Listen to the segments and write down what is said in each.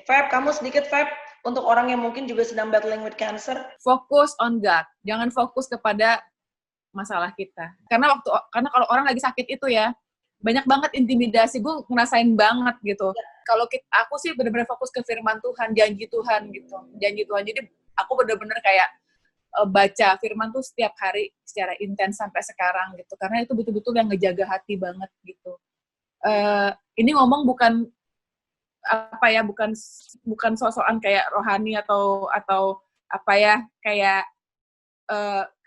Feb, kamu sedikit Feb, untuk orang yang mungkin juga sedang battling with cancer. Fokus on God, jangan fokus kepada masalah kita. Karena kalau orang lagi sakit itu ya, banyak banget intimidasi, gue ngerasain banget gitu. Kalau aku sih benar-benar fokus ke firman Tuhan, janji Tuhan gitu. Janji Tuhan. Jadi aku benar-benar kayak baca firman tuh setiap hari secara intens sampai sekarang gitu. Karena itu betul-betul yang ngejaga hati banget gitu. Ini ngomong bukan apa ya, bukan sosokan kayak rohani atau apa ya, kayak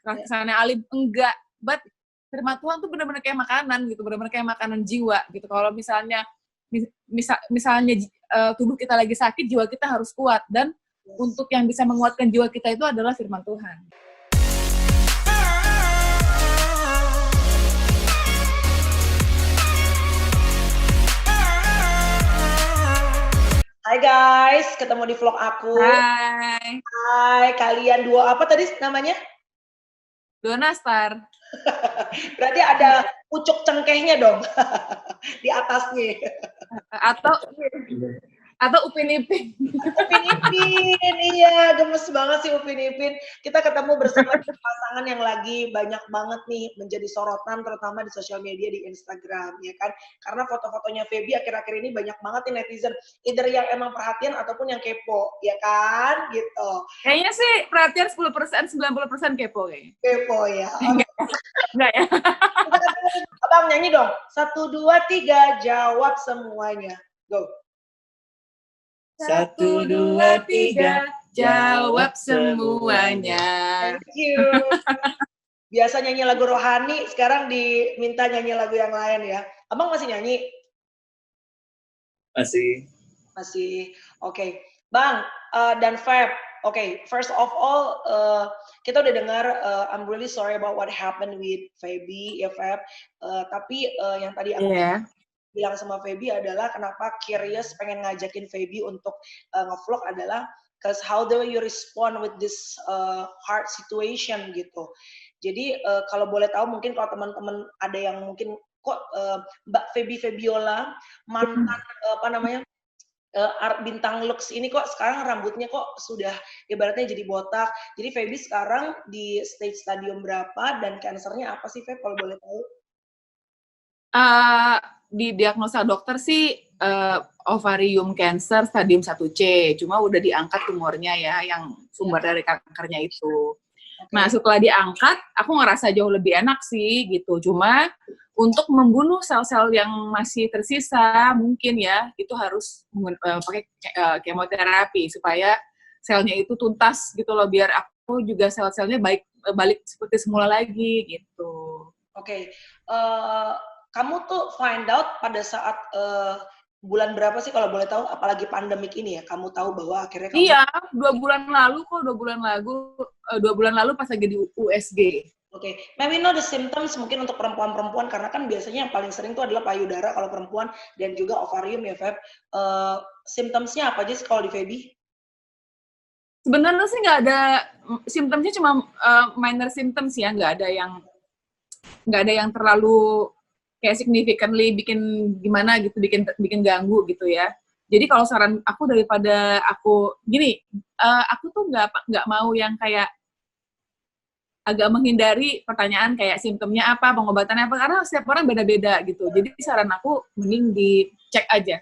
kesannya alim, enggak. But firman Tuhan tuh benar-benar kayak makanan gitu, benar-benar kayak makanan jiwa gitu. Kalau misalnya tubuh kita lagi sakit, jiwa kita harus kuat, dan untuk yang bisa menguatkan jiwa kita itu adalah firman Tuhan. Hai guys, ketemu di vlog aku. Hai, kalian dua apa tadi namanya? Dona Star. Berarti ada pucuk cengkehnya dong di atasnya. Atau Upin Ipin. Upin Ipin, iya, gemes banget sih Upin Ipin. Kita ketemu bersama pasangan yang lagi banyak banget nih menjadi sorotan, terutama di sosial media, di Instagram, ya kan? Karena foto-fotonya Feby akhir-akhir ini banyak banget nih netizen, either yang emang perhatian ataupun yang kepo, ya kan? Gitu. Kayaknya sih perhatian 10%, 90% kepo kayaknya. Kepo ya. Enggak ya? Abang nyanyi dong. 1, 2, 3, jawab semuanya. Go. 1, 2, 3, jawab semuanya. Thank you. Biasa nyanyi lagu rohani, sekarang diminta nyanyi lagu yang lain ya. Abang masih nyanyi? Masih. Oke. Bang dan Feb. Oke, first of all, kita udah dengar, I'm really sorry about what happened with Feby, ya Feb. Tapi yang tadi aku bilang sama Feby adalah kenapa curious pengen ngajakin Feby untuk ngevlog adalah because how do you respond with this hard situation gitu. Jadi kalau boleh tahu mungkin kalau teman-teman ada yang mungkin kok Mbak Feby Febiola mantan bintang Lux ini kok sekarang rambutnya kok sudah ibaratnya jadi botak. Jadi Feby sekarang di stage stadium berapa dan kansernya apa sih Feb kalau boleh tahu? Di diagnosa dokter sih ovarium cancer stadium 1C, cuma udah diangkat tumornya ya, yang sumber dari kankernya itu. Nah, setelah diangkat, aku ngerasa jauh lebih enak sih gitu. Cuma untuk membunuh sel-sel yang masih tersisa, mungkin ya itu harus pakai kemoterapi supaya selnya itu tuntas gitu loh, biar aku juga sel-selnya balik seperti semula lagi gitu. Oke. Kamu tuh find out pada saat bulan berapa sih kalau boleh tahu, apalagi pandemik ini ya, kamu tahu bahwa akhirnya kamu... Iya, 2 bulan lalu pas lagi di USG. Oke, maybe know the symptoms mungkin untuk perempuan-perempuan, karena kan biasanya yang paling sering itu adalah payudara kalau perempuan dan juga ovarium ya Feb. Symptomsnya apa aja sih kalau di Feby? Sebenarnya sih nggak ada symptomsnya, cuma minor symptoms ya, nggak ada yang terlalu kayak significantly bikin gimana gitu, bikin ganggu gitu ya. Jadi kalau saran aku daripada aku gini, aku tuh nggak mau yang kayak agak menghindari pertanyaan kayak simptomnya apa, pengobatannya apa, karena setiap orang beda-beda gitu. Jadi saran aku mending dicek aja.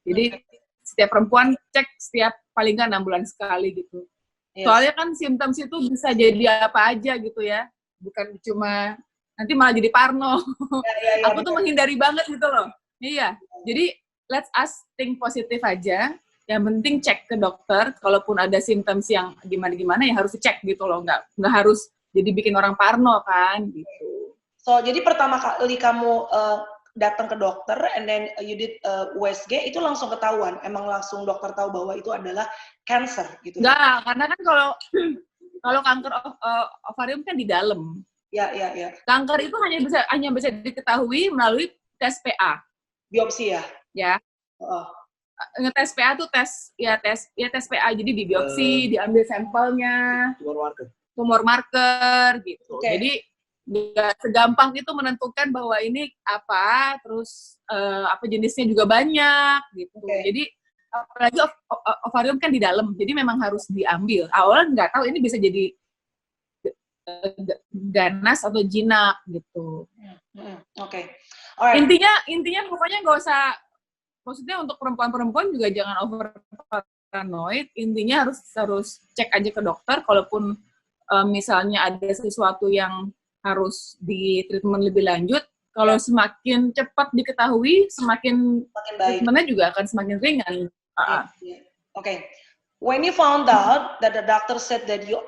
Jadi setiap perempuan cek setiap paling nggak 6 bulan sekali gitu. Soalnya kan simptom itu bisa jadi apa aja gitu ya, bukan cuma nanti malah jadi parno. Aku tuh menghindari banget gitu loh. Iya. Jadi let's us think positif aja. Yang penting cek ke dokter. Kalaupun ada simptom yang gimana-gimana ya harus dicek gitu loh. Nggak harus jadi bikin orang parno kan gitu. So jadi pertama kali kamu datang ke dokter and then you did USG itu langsung ketahuan. Emang langsung dokter tahu bahwa itu adalah cancer gitu. Enggak, karena kan kalau kanker ovarium kan di dalam. Ya. Kanker itu hanya bisa diketahui melalui tes PA. Biopsi ya? Ya. Ngetes PA tuh tes PA. Jadi di biopsi, diambil sampelnya. Tumor marker gitu. Okay. Jadi nggak segampang itu menentukan bahwa ini apa, terus apa jenisnya juga banyak gitu. Okay. Jadi apalagi ovarium kan di dalam, jadi memang harus diambil. Awalnya nggak tahu ini bisa jadi ganas atau jinak gitu. Oke. Alright. Intinya pokoknya nggak usah, maksudnya untuk perempuan-perempuan juga jangan over paranoid. Intinya harus cek aja ke dokter. Kalaupun misalnya ada sesuatu yang harus di treatment lebih lanjut, kalau semakin cepat diketahui, semakin baik. treatmentnya juga akan semakin ringan. Okay. When you found out that the doctor said that you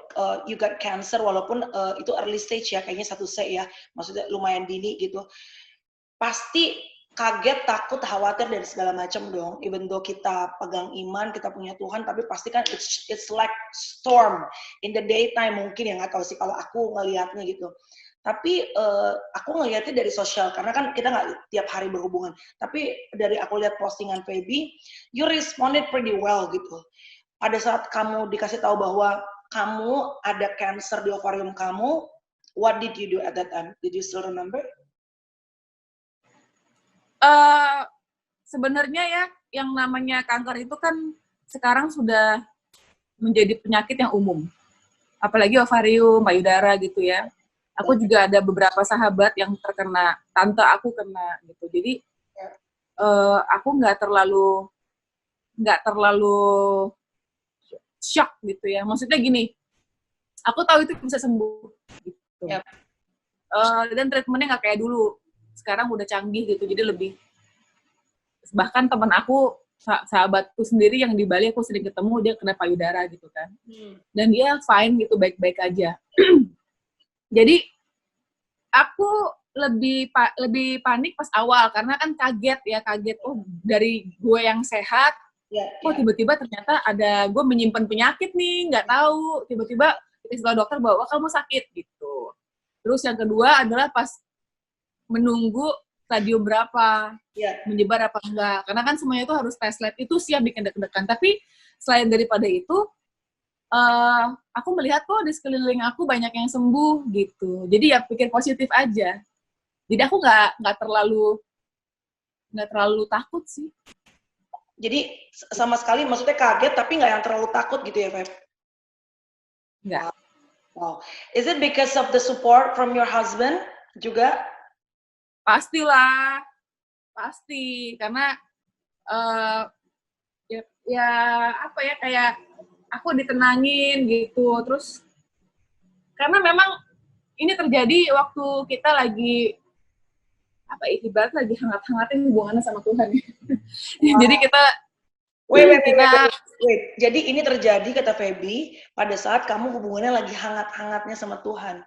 got cancer, walaupun itu early stage ya, kayaknya 1C ya, maksudnya lumayan dini gitu, pasti kaget, takut, khawatir dan segala macam dong. Even though kita pegang iman, kita punya Tuhan, tapi pasti kan it's like storm in the daytime mungkin ya, nggak tahu sih kalau aku ngelihatnya gitu. Tapi aku ngelihatnya dari sosial, karena kan kita nggak tiap hari berhubungan. Tapi dari aku lihat postingan Feby, you responded pretty well gitu. Pada saat kamu dikasih tahu bahwa kamu ada cancer di ovarium kamu, what did you do at that time? Did you still remember? Sebenarnya ya, yang namanya kanker itu kan sekarang sudah menjadi penyakit yang umum. Apalagi ovarium, payudara gitu ya. Aku juga ada beberapa sahabat yang terkena, tante aku kena gitu. Jadi aku nggak terlalu shock gitu ya. Maksudnya gini, aku tahu itu bisa sembuh gitu. Dan treatmentnya nggak kayak dulu. Sekarang udah canggih gitu, jadi lebih. Bahkan teman aku, sahabatku sendiri yang di Bali aku sering ketemu, dia kena payudara gitu kan. Dan dia fine gitu, baik-baik aja. Jadi aku lebih panik pas awal karena kan kaget dari gue yang sehat, tiba-tiba ternyata ada gue menyimpan penyakit nih, nggak tahu, tiba-tiba istilah dokter bahwa kamu sakit gitu. Terus yang kedua adalah pas menunggu stadium berapa, menyebar apa enggak, karena kan semuanya itu harus tes lab, itu sih yang bikin deg-degan. Tapi selain daripada itu, aku melihat kok di sekeliling aku banyak yang sembuh gitu. Jadi ya pikir positif aja. Jadi aku nggak terlalu takut sih. Jadi sama sekali maksudnya kaget tapi nggak yang terlalu takut gitu ya, Feb? Nggak. Wow. Is it because of the support from your husband juga? Pastilah. Pasti. Karena ya apa ya, kayak aku ditenangin gitu. Terus karena memang ini terjadi waktu kita lagi ibarat lagi hangat-hangatin hubungannya sama Tuhan. Jadi kita wait. Jadi ini terjadi kata Feby pada saat kamu hubungannya lagi hangat-hangatnya sama Tuhan.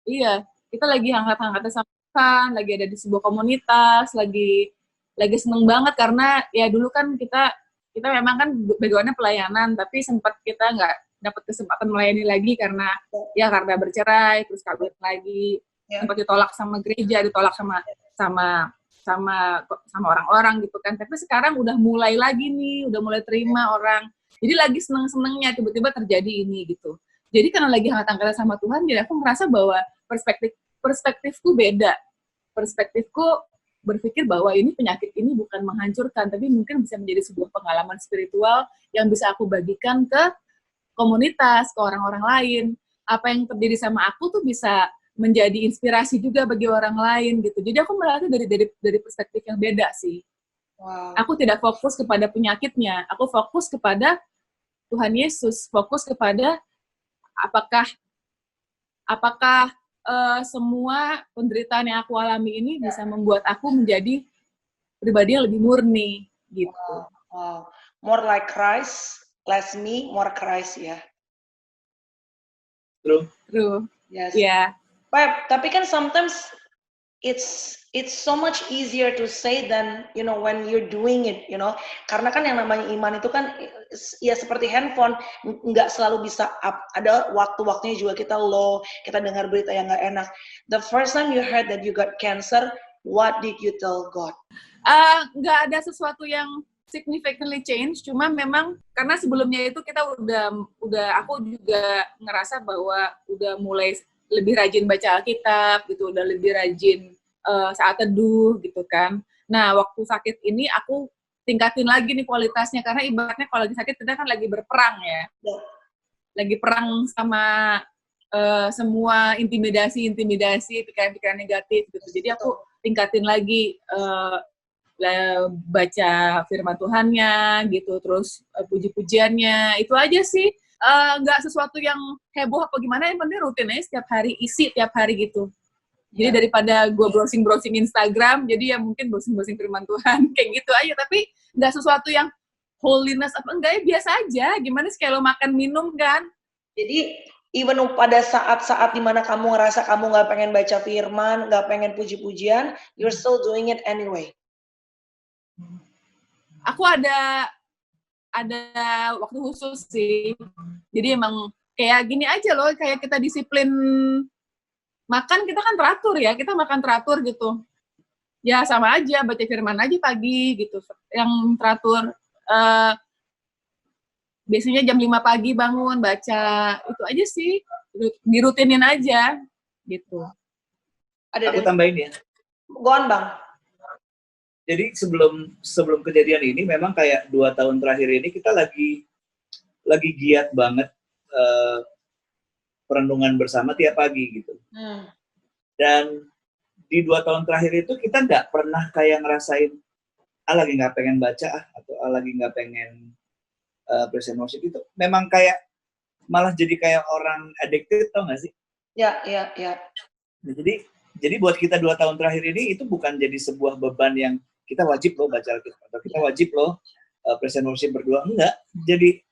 Iya, kita lagi hangat-hangatnya sama Tuhan, lagi ada di sebuah komunitas, lagi seneng banget karena ya dulu kan kita memang kan background-nya pelayanan, tapi sempat kita nggak dapat kesempatan melayani lagi karena bercerai, terus kawin lagi, sempat ditolak sama gereja, ditolak sama orang-orang gitu kan. Tapi sekarang udah mulai lagi nih, udah mulai terima orang. Jadi lagi seneng-senengnya tiba-tiba terjadi ini gitu. Jadi karena lagi hangat-hangatnya sama Tuhan, jadi aku merasa bahwa perspektifku beda. Perspektifku berpikir bahwa ini penyakit ini bukan menghancurkan, tapi mungkin bisa menjadi sebuah pengalaman spiritual yang bisa aku bagikan ke komunitas, ke orang-orang lain. Apa yang terjadi sama aku tuh bisa menjadi inspirasi juga bagi orang lain gitu. Jadi aku melihatnya dari perspektif yang beda sih. Wow. Aku tidak fokus kepada penyakitnya, aku fokus kepada Tuhan Yesus, fokus kepada apakah semua penderitaan yang aku alami ini bisa membuat aku menjadi pribadi yang lebih murni gitu. Wow. More like Christ, less me, more Christ ya. True. Yes. Yeah. Tapi kan sometimes it's so much easier to say than when you're doing it, karena kan yang namanya iman itu kan ya seperti handphone, nggak selalu bisa up, ada waktu-waktunya juga kita low, kita dengar berita yang nggak enak. The first time you heard that you got cancer, what did you tell God? Nggak ada sesuatu yang significantly change, cuma memang karena sebelumnya itu kita aku juga ngerasa bahwa udah mulai lebih rajin baca Alkitab gitu, udah lebih rajin saat teduh gitu kan. Nah, waktu sakit ini aku tingkatin lagi nih kualitasnya, karena ibaratnya kalau lagi sakit kita kan lagi berperang ya. Lagi perang sama semua intimidasi, pikiran-pikiran negatif gitu. Jadi aku tingkatin lagi baca firman Tuhannya gitu, terus puji-pujiannya, itu aja sih. Nggak sesuatu yang heboh apa gimana, yang penting rutin aja setiap hari, isi tiap hari gitu. Jadi daripada gue browsing Instagram, jadi ya mungkin browsing firman Tuhan, kayak gitu aja. Tapi nggak sesuatu yang holiness apa enggak, ya biasa aja. Gimana sih kayak lo makan minum kan? Jadi even pada saat-saat dimana kamu ngerasa kamu nggak pengen baca firman, nggak pengen puji-pujian, you're still doing it anyway. Aku ada waktu khusus sih. Jadi emang kayak gini aja loh, kayak kita disiplin makan, kita kan teratur ya, kita makan teratur gitu. Ya sama aja, baca firman aja pagi gitu. Yang teratur, biasanya jam 5 pagi bangun, baca, itu aja sih. Dirutinin aja, gitu. Aku tambahin ya. Go on, Bang. Jadi sebelum kejadian ini memang kayak 2 tahun terakhir ini kita lagi giat banget perenungan bersama tiap pagi gitu. Dan di 2 tahun terakhir itu kita nggak pernah kayak ngerasain lagi nggak pengen baca atau lagi nggak pengen present worship. Itu memang kayak malah jadi kayak orang addicted, tau nggak sih? Ya. Nah, jadi buat kita 2 tahun terakhir ini itu bukan jadi sebuah beban yang kita wajib loh baca Alkitab atau kita wajib loh present worship berdua, enggak. Jadi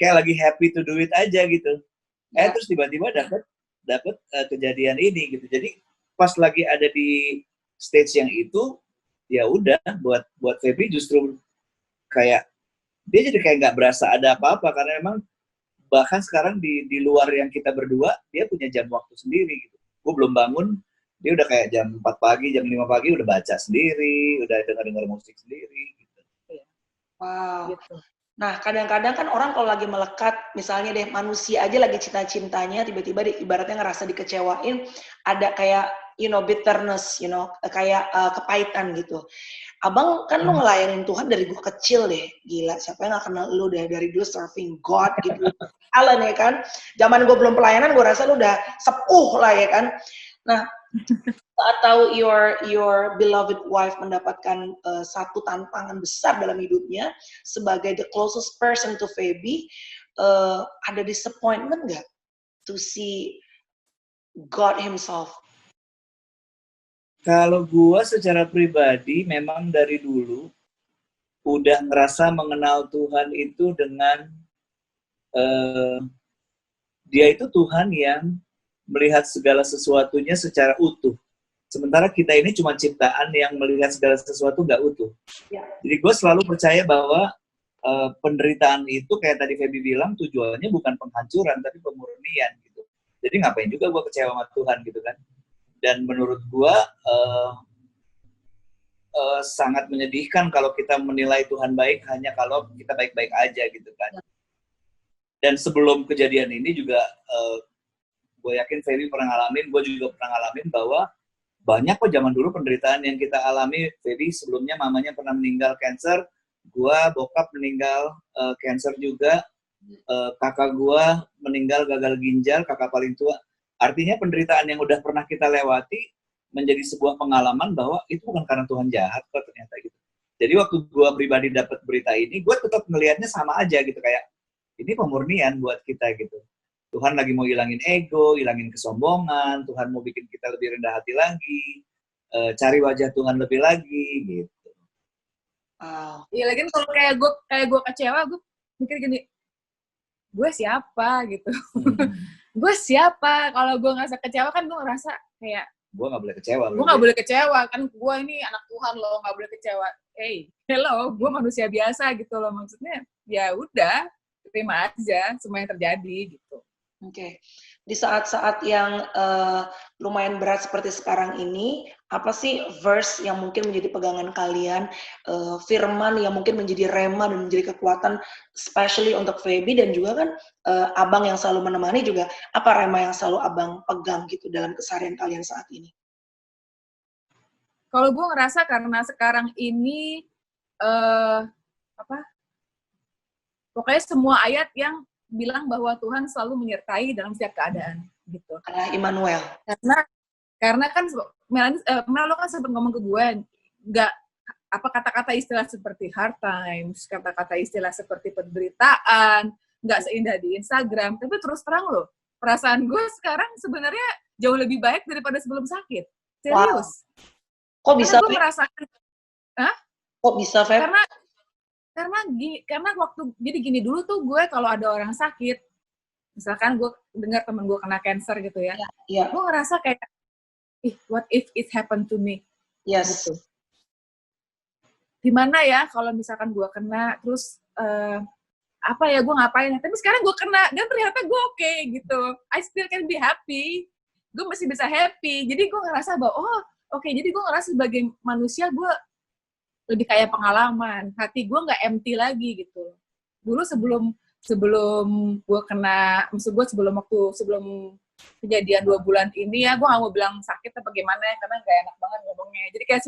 kayak lagi happy to do it aja gitu. Terus tiba-tiba dapat kejadian ini gitu. Jadi pas lagi ada di stage yang itu, ya udah buat Feby justru kayak dia jadi kayak nggak berasa ada apa-apa, karena emang bahkan sekarang di luar yang kita berdua, dia punya jam waktu sendiri gitu. Gue belum bangun, dia udah kayak jam 4 pagi, jam 5 pagi udah baca sendiri, udah dengar musik sendiri gitu. Wow. Gitu. Nah, kadang-kadang kan orang kalau lagi melekat, misalnya deh manusia aja lagi cinta-cintanya, tiba-tiba ibaratnya ngerasa dikecewain, ada kayak bitterness, kayak kepahitan gitu. Abang kan lu ngelayanin Tuhan dari gua kecil deh, gila. Siapa yang gak kenal lu dari dulu serving God gitu. Alan ya kan. Zaman gua belum pelayanan, gua rasa lu udah sepuh lah ya kan. Nah, saat tahu your beloved wife mendapatkan satu tantangan besar dalam hidupnya sebagai the closest person to Feby, ada disappointment nggak to see God Himself? Kalau gua secara pribadi memang dari dulu udah ngerasa mengenal Tuhan itu dengan Dia itu Tuhan yang melihat segala sesuatunya secara utuh. Sementara kita ini cuma ciptaan yang melihat segala sesuatu nggak utuh. Ya. Jadi gue selalu percaya bahwa penderitaan itu kayak tadi Feby bilang tujuannya bukan penghancuran tapi pemurnian gitu. Jadi ngapain juga gue kecewa sama Tuhan gitu kan. Dan menurut gue sangat menyedihkan kalau kita menilai Tuhan baik hanya kalau kita baik-baik aja gitu kan. Dan sebelum kejadian ini juga gue yakin Feby pernah ngalamin, gue juga pernah ngalamin bahwa banyak kok zaman dulu penderitaan yang kita alami. Feby sebelumnya mamanya pernah meninggal kanker, gua bokap meninggal kanker juga, kakak gua meninggal gagal ginjal, kakak paling tua. Artinya penderitaan yang udah pernah kita lewati menjadi sebuah pengalaman bahwa itu bukan karena Tuhan jahat kok ternyata gitu. Jadi waktu gua pribadi dapat berita ini, gua tetap ngelihatnya sama aja gitu, kayak ini pemurnian buat kita gitu. Tuhan lagi mau hilangin ego, hilangin kesombongan, Tuhan mau bikin kita lebih rendah hati lagi, cari wajah Tuhan lebih lagi, gitu. Iya, lagi kalau kayak gue kecewa, gue mikir gini, gue siapa gitu. Gue siapa? Kalau gue ngerasa kecewa kan gue ngerasa kayak gue nggak boleh kecewa. Gue nggak boleh kecewa, kan gue ini anak Tuhan loh, nggak boleh kecewa. Hello, gue manusia biasa gitu loh, maksudnya. Ya udah, terima aja semua yang terjadi gitu. Oke. Di saat-saat yang lumayan berat seperti sekarang ini, apa sih verse yang mungkin menjadi pegangan kalian, firman yang mungkin menjadi rema dan menjadi kekuatan, especially untuk Feby dan juga kan abang yang selalu menemani juga, apa rema yang selalu abang pegang gitu dalam keseharian kalian saat ini? Kalau gue ngerasa karena sekarang ini apa? Pokoknya semua ayat yang bilang bahwa Tuhan selalu menyertai dalam setiap keadaan gitu. Allah Immanuel. Karena kan Mel lo kan sempat ngomong ke gue, nggak apa kata-kata istilah seperti hard times, kata-kata istilah seperti penderitaan, nggak seindah di Instagram. Tapi terus terang loh, perasaan gue sekarang sebenarnya jauh lebih baik daripada sebelum sakit. Serius. Wow. Kok bisa? Karena gue merasakan, Kok bisa, Feb? Karena waktu jadi gini dulu tuh gue kalau ada orang sakit, misalkan gue dengar temen gue kena cancer gitu ya, gue ngerasa kayak, what if it happened to me? Yes. Gitu. Gimana ya kalau misalkan gue kena, terus apa ya gue ngapain? Tapi sekarang gue kena dan ternyata gue oke gitu. I still can be happy. Gue masih bisa happy. Jadi gue ngerasa bahwa oke. Jadi gue ngerasa sebagai manusia gue lebih kayak pengalaman. Hati gue nggak empty lagi gitu. Dulu sebelum gue kena, maksud gue sebelum kejadian 2 bulan ini ya, gue gak mau bilang sakit atau bagaimana ya, karena gak enak banget ngomongnya. Jadi kayak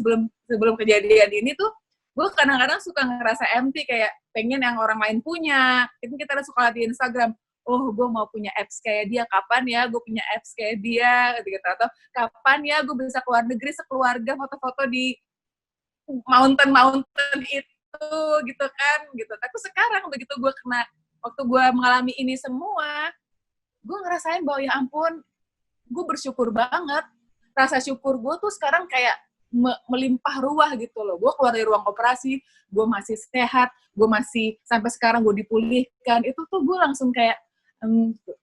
sebelum kejadian ini tuh, gue kadang-kadang suka ngerasa empty, kayak pengen yang orang lain punya. Itu kita suka lihat di Instagram, gue mau punya apps kayak dia, kapan ya gue punya apps kayak dia, gitu. Atau kapan ya gue bisa keluar negeri sekeluarga foto-foto di mountain itu, gitu kan, gitu. Tapi sekarang begitu gue kena, waktu gue mengalami ini semua, gue ngerasain bahwa ya ampun, gue bersyukur banget. Rasa syukur gue tuh sekarang kayak melimpah ruah gitu loh. Gue keluar dari ruang operasi, gue masih sehat, gue masih sampai sekarang gue dipulihkan. Itu tuh gue langsung kayak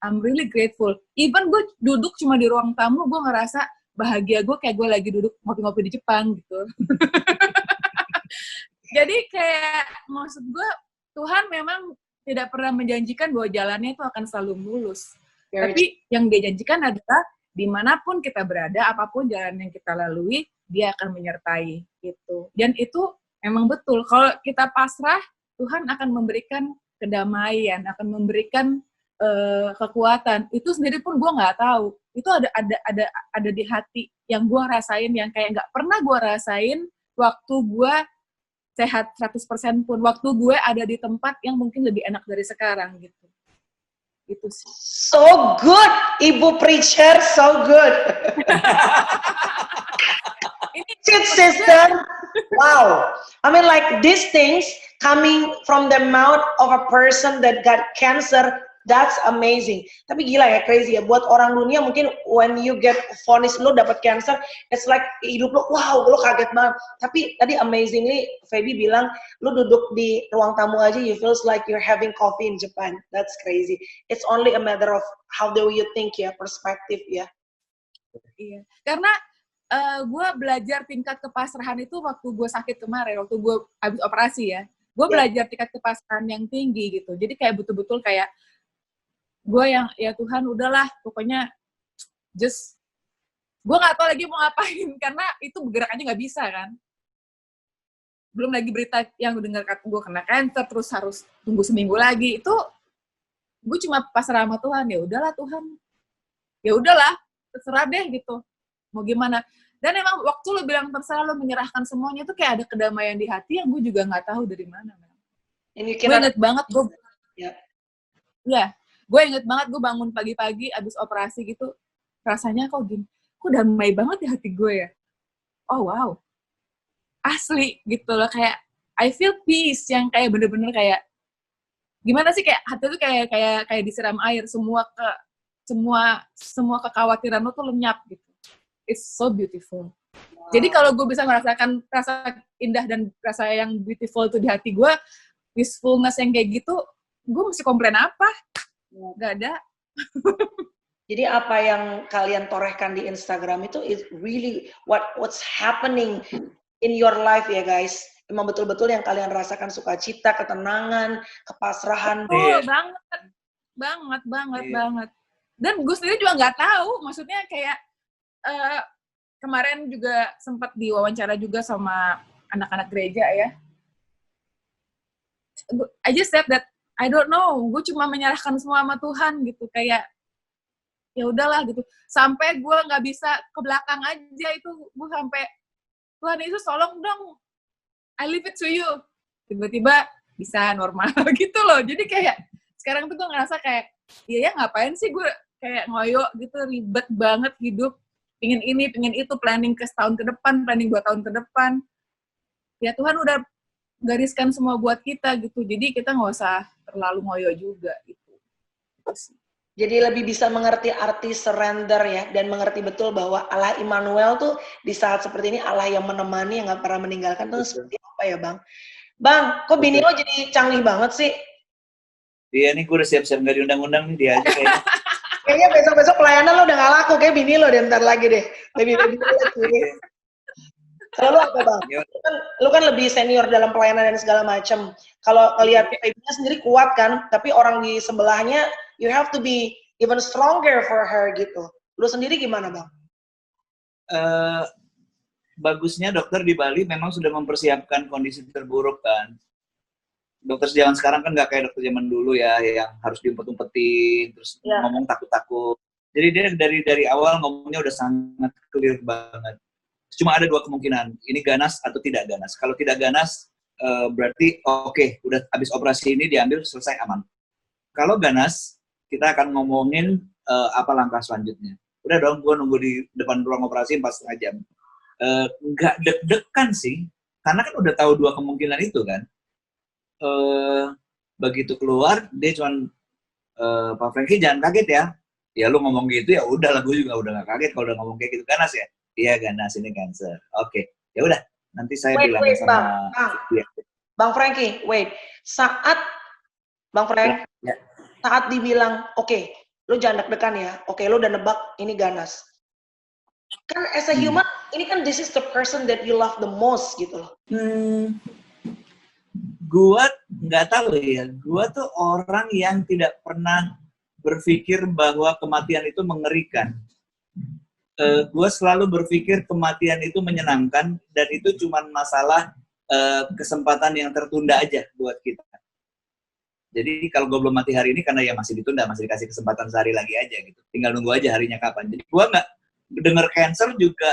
I'm really grateful. Even gue duduk cuma di ruang tamu, gue ngerasa bahagia gue kayak gue lagi duduk ngopi-ngopi di Jepang gitu. Jadi kayak maksud gue, Tuhan memang tidak pernah menjanjikan bahwa jalannya itu akan selalu mulus. Tapi yang dia janjikan adalah dimanapun kita berada, apapun jalan yang kita lalui, dia akan menyertai itu. Dan itu memang betul. Kalau kita pasrah, Tuhan akan memberikan kedamaian, akan memberikan kekuatan. Itu sendiri pun gue nggak tahu. Itu ada di hati yang gue rasain, yang kayak nggak pernah gue rasain waktu gue sehat 100% pun. Waktu gue ada di tempat yang mungkin lebih enak dari sekarang gitu. Itu sih. So good, Ibu Preacher, so good. Shit, sister. Wow. I mean, like these things coming from the mouth of a person that got cancer, that's amazing. Tapi gila ya, crazy ya. Buat orang dunia mungkin when you get vonis lo dapat cancer, it's like hidup lo, wow, lo kaget banget. Tapi tadi amazingly, Feby bilang, lo duduk di ruang tamu aja, you feels like you're having coffee in Japan. That's crazy. It's only a matter of how do you think ya, perspektif ya. Iya, karena gue belajar tingkat kepasrahan itu waktu gue sakit kemarin, waktu gue habis operasi ya. Gue belajar tingkat kepasrahan yang tinggi gitu. Jadi kayak betul-betul kayak gue yang, ya Tuhan udahlah, pokoknya just, gue gak tahu lagi mau ngapain, karena itu bergerak aja gak bisa kan. Belum lagi berita yang dengar kata gue kena cancer, terus harus tunggu seminggu lagi, itu gue cuma pasrah sama Tuhan, ya udahlah Tuhan, ya udahlah, terserah deh gitu, mau gimana. Dan emang waktu lo bilang terserah, lo menyerahkan semuanya, itu kayak ada kedamaian di hati yang gue juga gak tahu dari mana. Gue inget banget, gue inget banget gue bangun pagi-pagi abis operasi gitu, rasanya kok gini, kok damai banget di hati gue ya. Oh wow, asli gitu loh, kayak I feel peace yang kayak bener-bener kayak gimana sih, kayak hati tuh kayak disiram air, semua kekhawatiran lo tuh lenyap gitu. It's so beautiful. Wow. Jadi kalau gue bisa merasakan rasa indah dan rasa yang beautiful itu di hati gue, peacefulness yang kayak gitu, gue mesti komplain apa? Gak ada. Jadi apa yang kalian torehkan di Instagram itu is really what's happening in your life ya guys. Emang betul-betul yang kalian rasakan, sukacita, ketenangan, kepasrahan. Oh, banget. Dan gue sendiri juga nggak tahu, maksudnya kayak kemarin juga sempat diwawancara juga sama anak-anak gereja ya. I just said that I don't know, gue cuma menyerahkan semua sama Tuhan gitu, kayak ya udahlah gitu. Sampai gue nggak bisa ke belakang aja, itu gue sampai Tuhan Yesus tolong dong, I leave it to you. Tiba-tiba bisa normal gitu loh. Jadi kayak sekarang tuh gue ngerasa kayak iya ya ngapain sih gue kayak ngoyo gitu, ribet banget hidup, pingin ini pingin itu, planning ke setahun ke depan, planning 2 tahun ke depan. Ya Tuhan udah gariskan semua buat kita gitu, jadi kita nggak usah terlalu ngoyo juga gitu. Jadi lebih bisa mengerti arti surrender ya, dan mengerti betul bahwa Allah Immanuel tuh di saat seperti ini Allah yang menemani, yang nggak pernah meninggalkan tuh seperti apa ya Bang? Bang, kok bini lo jadi canggih banget sih? Iya nih, gue udah siap-siap nggak diundang-undang nih, dia aja kayaknya. Kayaknya besok-besok pelayanan lo udah nggak laku, kayak bini lo deh bentar lagi deh. Lebih Kalau lu apa Bang? Lu kan lebih senior dalam pelayanan dan segala macam. Kalau ngelihat Feby sendiri kuat kan, tapi orang di sebelahnya, you have to be even stronger for her gitu. Lu sendiri gimana Bang? Bagusnya dokter di Bali memang sudah mempersiapkan kondisi terburuk kan. Dokter zaman sekarang kan nggak kayak dokter zaman dulu ya, yang harus diumpet-umpetin, terus ngomong takut-takut. Jadi dia dari awal ngomongnya udah sangat clear banget. Cuma ada 2 kemungkinan, ini ganas atau tidak ganas. Kalau tidak ganas, berarti oke, udah habis operasi ini diambil, selesai, aman. Kalau ganas, kita akan ngomongin apa langkah selanjutnya. Udah dong, gue nunggu di depan ruang operasi 4,5 jam. Nggak deg-degan sih, karena kan udah tahu 2 kemungkinan itu kan. Begitu keluar, dia cuman, Pak Franky jangan kaget ya. Ya lu ngomong gitu ya udah lah, gue juga udah nggak kaget kalau udah ngomong kayak gitu, ganas ya. Iya ganas, ini cancer. Oke, ya udah. Nanti saya bilang sama Bang Franky, wait. Saat Bang Frank, saat dibilang, oke, lu jangan deg-degan ya. Oke, lu udah nebak ini ganas. Kan as a human, ini kan this is the person that you love the most gitu loh. Gua nggak tahu ya. Gua tuh orang yang tidak pernah berpikir bahwa kematian itu mengerikan. Gue selalu berpikir kematian itu menyenangkan, dan itu cuma masalah kesempatan yang tertunda aja buat kita. Jadi kalau gue belum mati hari ini karena ya masih ditunda, masih dikasih kesempatan sehari lagi aja gitu. Tinggal nunggu aja harinya kapan. Jadi gue nggak denger cancer juga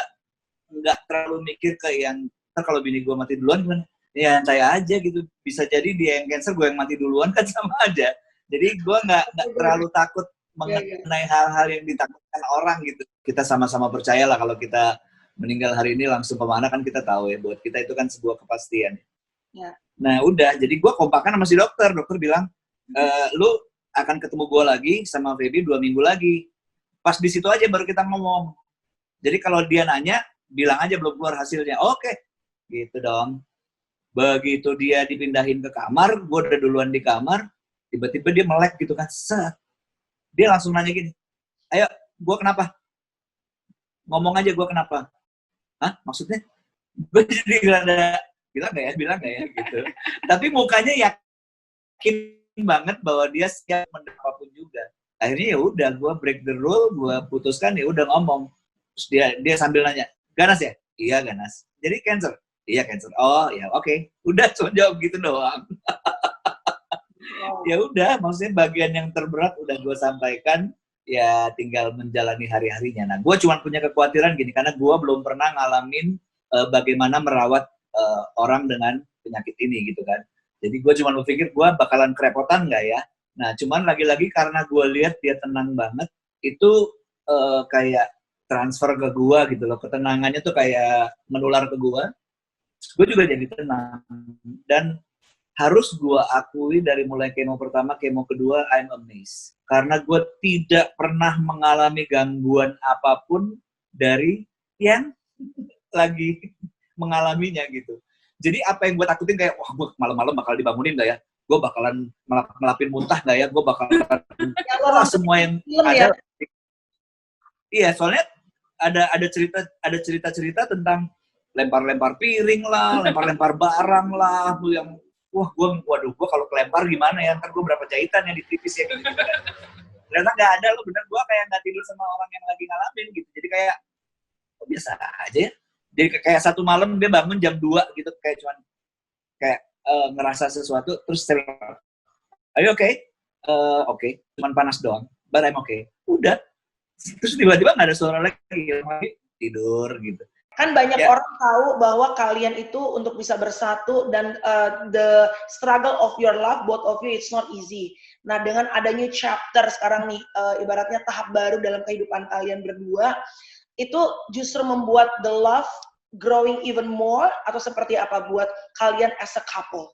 nggak terlalu mikir ke yang kalau bini gue mati duluan gimana? Ya saya aja gitu. Bisa jadi dia yang cancer, gue yang mati duluan kan sama aja. Jadi gue nggak terlalu takut mengenai hal-hal yang ditakutkan orang gitu. Kita sama-sama percayalah kalau kita meninggal hari ini langsung kemana kan kita tahu ya. Buat kita itu kan sebuah kepastian. Ya. Nah udah, jadi gue kompakan sama si dokter. Dokter bilang, lu akan ketemu gue lagi sama Feby 2 minggu lagi. Pas di situ aja baru kita ngomong. Jadi kalau dia nanya, bilang aja belum keluar hasilnya. Oke, gitu dong. Begitu dia dipindahin ke kamar, gue udah duluan di kamar, tiba-tiba dia melek gitu kan, set. Dia langsung nanya gini, ayo, gue kenapa? Ngomong aja gue kenapa? Hah? Maksudnya? Gue jadi bilang gak ya, gitu. Tapi mukanya yakin banget bahwa dia siap mendengar apapun juga. Akhirnya ya udah, gue break the rule, gue putuskan ya udah ngomong. Terus dia sambil nanya, ganas ya? Iya ganas. Jadi cancer? Iya cancer. Oh ya oke. Udah cuma jawab gitu doang. Ya udah, maksudnya bagian yang terberat udah gue sampaikan, ya tinggal menjalani hari-harinya. Nah, gue cuma punya kekhawatiran gini, karena gue belum pernah ngalamin bagaimana merawat orang dengan penyakit ini gitu kan. Jadi gue cuma berpikir gue bakalan kerepotan nggak ya. Nah, cuman lagi-lagi karena gue lihat dia tenang banget, itu kayak transfer ke gue gitu loh. Ketenangannya tuh kayak menular ke gue. Gue juga jadi tenang. Dan harus gue akui dari mulai kemo pertama, kemo kedua, I'm amazed. Karena gue tidak pernah mengalami gangguan apapun dari yang lagi mengalaminya gitu. Jadi apa yang gue takutin kayak, wah gue malam-malam bakal dibangunin gak ya? Gue bakalan ngelapin muntah gak ya? Gue bakalan semua yang ada. Iya, soalnya ada cerita tentang lempar-lempar piring lah, lempar-lempar barang lah, yang waduh, gue kalau kelempar gimana ya, ntar gue berapa jahitan yang ditipis ya gitu kan. Ternyata nggak ada, lo bener, gue kayak nggak tidur sama orang yang lagi ngalamin gitu, jadi kayak biasa aja ya. Jadi kayak satu malam dia bangun jam 2 gitu, kayak cuman kayak ngerasa sesuatu, terus ayo oke, cuman panas doang, but I'm okay. Udah, terus tiba-tiba nggak ada suara lagi tidur gitu. Kan banyak orang tahu bahwa kalian itu untuk bisa bersatu dan the struggle of your love, both of you, it's not easy. Nah, dengan adanya chapter sekarang nih, ibaratnya tahap baru dalam kehidupan kalian berdua, itu justru membuat the love growing even more, atau seperti apa buat kalian as a couple?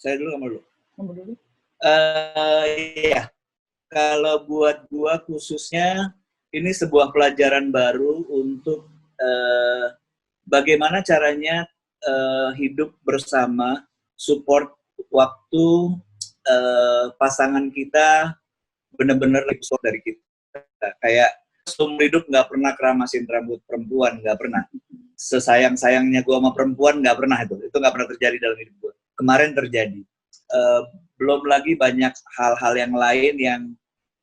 Saya dulu, kamu dulu. Kamu dulu. Iya, kalau buat gua khususnya, ini sebuah pelajaran baru untuk bagaimana caranya hidup bersama, support waktu pasangan kita benar-benar lebih support dari kita. Kayak seumur hidup nggak pernah keramasin rambut perempuan, nggak pernah. Sesayang-sayangnya gue sama perempuan nggak pernah itu nggak pernah terjadi dalam hidup gue. Kemarin terjadi. Belum lagi banyak hal-hal yang lain yang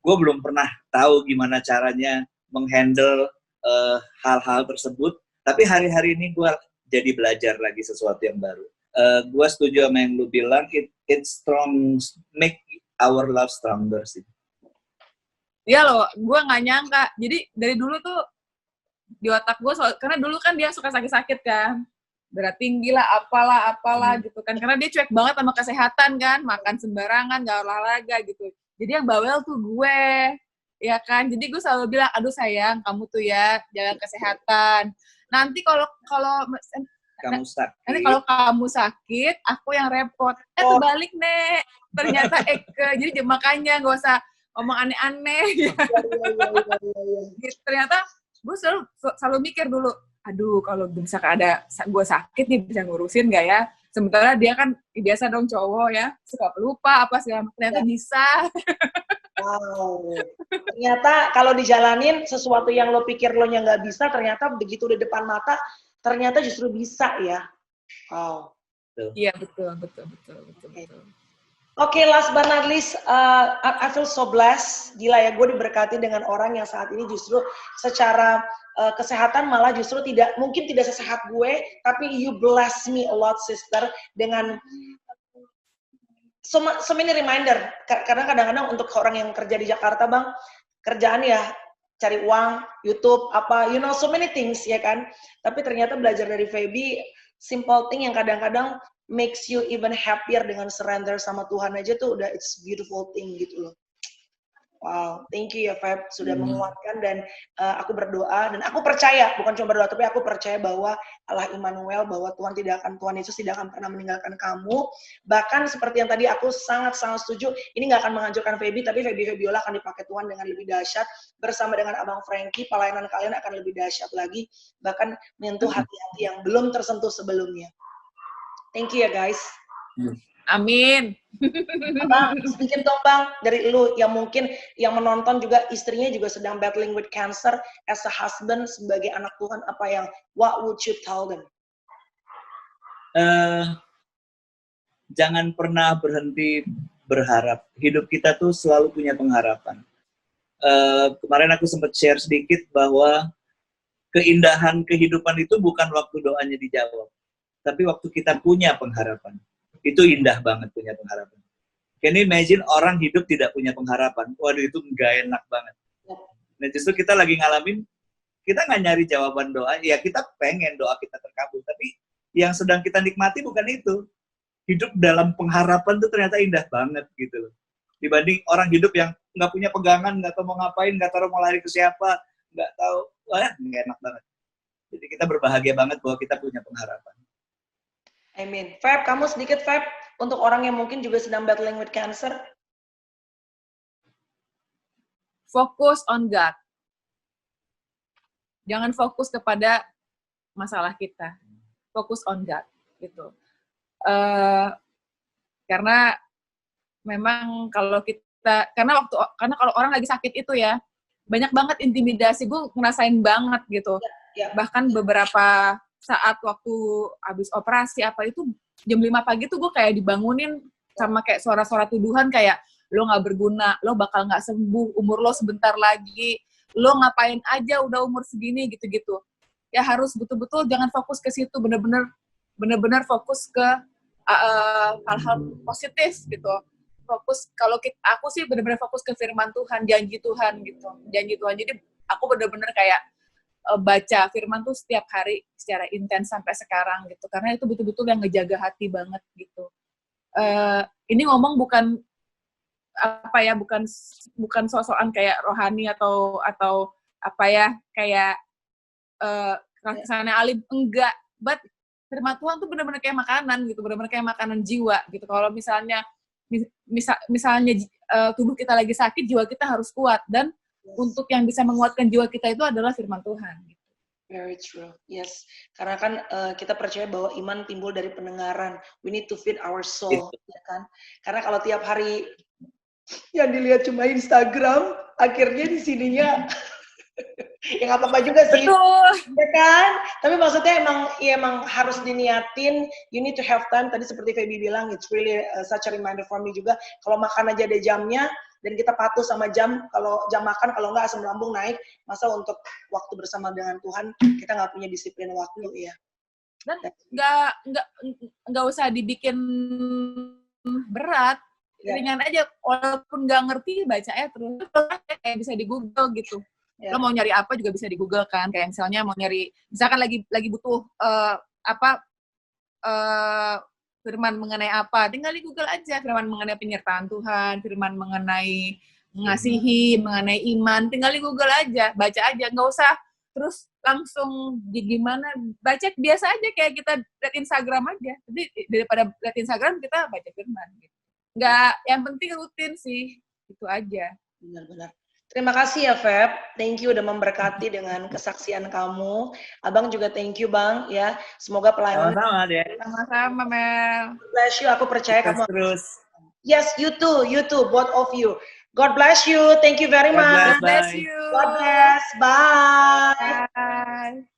gue belum pernah tahu gimana caranya menghandle hal-hal tersebut. Tapi hari-hari ini gue jadi belajar lagi sesuatu yang baru. Gue setuju sama yang lu bilang, it strong, make our love stronger sih. Iya loh, gue nggak nyangka. Jadi dari dulu tuh di otak gue, karena dulu kan dia suka sakit-sakit kan, berat tinggi lah, apalah gitu kan. Karena dia cuek banget sama kesehatan kan, makan sembarangan, nggak olahraga gitu. Jadi yang bawel tuh gue, ya kan. Jadi gue selalu bilang, aduh sayang, kamu tuh ya jaga kesehatan. Nanti kalau kamu sakit. Nanti kalau kamu sakit, aku yang repot. Terbalik, Nek. Ternyata jadi makanya nggak usah ngomong aneh-aneh. Gitu. Ternyata gue selalu mikir dulu, aduh kalau bisa ada gue sakit nih bisa ngurusin gak ya? Sementara dia kan biasa dong cowok ya, suka lupa apa segala macam. Ternyata bisa. Wow. Ternyata kalau dijalanin sesuatu yang lo pikir lo nya nggak bisa, ternyata begitu di depan mata, ternyata justru bisa ya. Wow. Iya betul. Oke, last but not least, I feel so blessed. Gila ya, gue diberkati dengan orang yang saat ini justru secara kesehatan malah justru mungkin tidak sesehat gue, tapi you bless me a lot, sister, dengan so many reminder. Karena kadang-kadang untuk orang yang kerja di Jakarta, Bang, kerjaan ya cari uang, YouTube, apa, so many things, ya kan? Tapi ternyata belajar dari Feby, simple thing yang kadang-kadang makes you even happier dengan surrender sama Tuhan aja tuh udah it's beautiful thing gitu loh. Wow, thank you ya Feb sudah menguatkan dan aku berdoa dan aku percaya, bukan cuma berdoa tapi aku percaya bahwa Allah Immanuel, bahwa Tuhan Yesus tidak akan pernah meninggalkan kamu. Bahkan seperti yang tadi aku sangat-sangat setuju, ini nggak akan menghancurkan Feby, tapi Febiola akan dipakai Tuhan dengan lebih dahsyat bersama dengan Abang Frankie. Pelayanan kalian akan lebih dahsyat lagi, bahkan menyentuh hati-hati yang belum tersentuh sebelumnya. Thank you ya guys. Amin. Bang, sedikit dong Bang, dari lu yang mungkin yang menonton juga istrinya juga sedang battling with cancer, as a husband, sebagai anak Tuhan, what would you tell them? Jangan pernah berhenti berharap. Hidup kita tuh selalu punya pengharapan. Kemarin aku sempat share sedikit bahwa keindahan kehidupan itu bukan waktu doanya dijawab, tapi waktu kita punya pengharapan. Itu indah banget punya pengharapan. Can you imagine orang hidup tidak punya pengharapan? Waduh, itu nggak enak banget. Nah justru kita lagi ngalamin, kita nggak nyari jawaban doa, ya kita pengen doa kita terkabul, tapi yang sedang kita nikmati bukan itu. Hidup dalam pengharapan tuh ternyata indah banget gitu loh. Dibanding orang hidup yang nggak punya pegangan, nggak tahu mau ngapain, nggak tahu mau lari ke siapa, nggak tahu, wah nggak enak banget. Jadi kita berbahagia banget bahwa kita punya pengharapan. Amin. Feb, kamu sedikit Feb, untuk orang yang mungkin juga sedang battling with cancer. Fokus on God. Jangan fokus kepada masalah kita. Fokus on God, gitu. Karena memang kalau karena kalau orang lagi sakit itu ya, banyak banget intimidasi. Gue ngerasain banget gitu. Ya. Bahkan beberapa saat waktu habis operasi itu jam 5 pagi tuh gue kayak dibangunin sama kayak suara-suara tuduhan kayak lo nggak berguna, lo bakal nggak sembuh, umur lo sebentar lagi, lo ngapain aja udah umur segini gitu-gitu. Ya harus betul-betul jangan fokus ke situ, bener-bener fokus ke hal-hal positif gitu. Fokus aku sih bener-bener fokus ke firman Tuhan, janji Tuhan gitu, janji Tuhan. Jadi aku bener-bener kayak baca firman tuh setiap hari secara intens sampai sekarang gitu, karena itu betul-betul yang ngejaga hati banget gitu. Ini ngomong bukan apa ya, bukan sok-sokan kayak rohani atau apa ya, kayak kesannya alim, enggak, but firman Tuhan tuh benar-benar kayak makanan gitu, benar-benar kayak makanan jiwa gitu. Kalau misalnya tubuh kita lagi sakit, jiwa kita harus kuat, dan untuk yang bisa menguatkan jiwa kita itu adalah firman Tuhan. Gitu. Very true, yes. Karena kan kita percaya bahwa iman timbul dari pendengaran. We need to feed our soul, ya kan? Karena kalau tiap hari yang dilihat cuma Instagram, akhirnya di sininya ya nggak apa-apa juga sih. Betul. Ya kan? Tapi maksudnya emang harus diniatin. You need to have time. Tadi seperti Feby bilang, it's really such a reminder for me juga. Kalau makan aja ada jamnya, dan kita patuh sama jam. Kalau jam makan, kalau nggak asam lambung naik. Masa untuk waktu bersama dengan Tuhan, kita nggak punya disiplin waktu ya. Dan nggak usah dibikin berat. Ringan aja, walaupun nggak ngerti, baca ya terus. Kayak bisa di Google gitu. Lo mau nyari apa juga bisa di Google kan, kayak misalnya mau nyari, misalkan lagi butuh firman mengenai apa, tinggal di Google aja, firman mengenai penyertaan Tuhan, firman mengenai mengasihi, mengenai iman, tinggal di Google aja, baca aja, nggak usah terus langsung gimana, baca biasa aja kayak kita lihat Instagram aja. Jadi daripada lihat Instagram, kita baca firman gitu. Nggak, yang penting rutin sih, itu aja. Benar-benar. Terima kasih ya Feb, thank you udah memberkati dengan kesaksian kamu. Abang juga thank you Bang ya. Semoga pelayanan. Sama-sama deh. Sama-sama Mel. Bless you, aku percaya kamu. Terus. Yes, you too, both of you. God bless you, thank you very much. God bless you. God bless, bye. Bye.